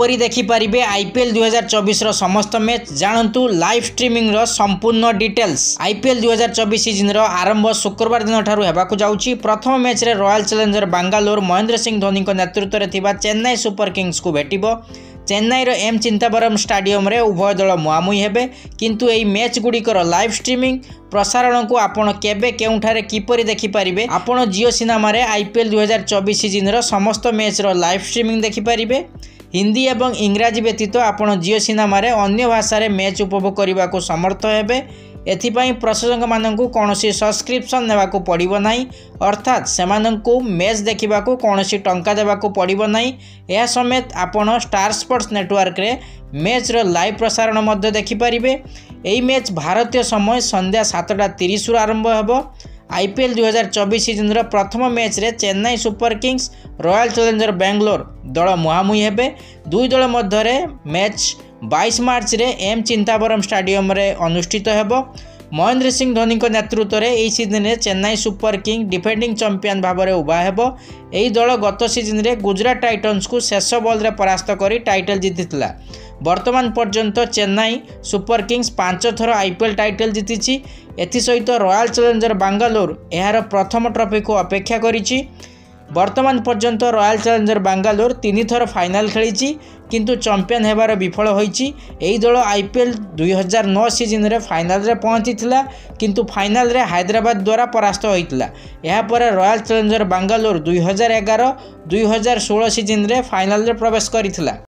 किपरि देखि पारिबे आईपीएल 2024 रो समस्त match जानतु live streaming रो संपूर्ण डिटेल्स। आईपीएल 2024 सीजन रो आरंभ शुक्रवार दिन ठारू हेबाकु जाउची। प्रथम मैच रे रॉयल चैलेंजर बेंगलोर महेंद्र सिंह धोनी को नेतृत्व रे थिबा चेन्नई सुपर किंग्स को भेटिबो। चेन्नई रो एम चिंतावरम स्टेडियम रे उभय दल मुहामुही हेबे, किंतु एई मैच गुड़िकर लाइव स्ट्रीमिंग प्रसारण को आपण केबे केउठारे किपरि देखि पारिबे। आपण जियो सिनेमा रे आईपीएल 2024 सीजन रो समस्त मैच रो लाइव स्ट्रीमिंग देखि पारिबे। हिंदी एवं इंग्राजी व्यतीत आपण जियो सिनेमा रे अन्य भाषा रे मैच उपभोग करने को समर्थ हेबे। एथिपाई प्रशंसक माननकु कोनोसी सब्सक्रिप्शन नेबाकू पड़िबो नाही, अर्थात सेमाननकु मैच देखिबाकू कोनोसी टंका देबाकू पड़िबो नाही। एहा समेत आपण स्टार स्पोर्ट्स नेटवर्क रे मैच रो लाइव प्रसारण मध्य देखि पारिबे। एही मैच भारतीय समय संध्या 7:30 रु आरंभ हेबो। आईपीएल 2024 सीजन रो प्रथम मैच रे Chennai super Kings royal challenger Bangalore दल मुहामुही हेबे। दुई दल मध्य रे मैच 22 मार्च रे एम चिंतावरम स्टेडियम रे अनुष्ठित हेबो। महेंद्र सिंह धोनी को नेतृत्व रे एही सीजन रे Chennai super king defending champion भाव में उभा हेबो। एही दल गत सीजन रे गुजरात टाइटन्स को शेष बॉल रे परास्त करी टाइटल जीतिथिला। वर्तमान पर्यंत चेन्नई सुपर किंग्स 5 थर आईपीएल टाइटल जीतिछि। एथि सहित रॉयल चैलेंजर बेंगलोर एहार प्रथम ट्रॉफी को अपेक्षा करिछि। वर्तमान पर्यंत रॉयल चैलेंजर बेंगलोर 3 थर फाइनल खेली, किंतु चैंपियन हेबार विफल होइछि। एही दल आईपीएल 2009 सीजन रे फाइनल रे पहुंचीथिला, किंतु फाइनल रे हैदराबाद द्वारा परास्त होइतिला। एहा पर रॉयल चैलेंजर बेंगलोर 2011-2016 सीजन रे फाइनल रे प्रवेश करिथिला।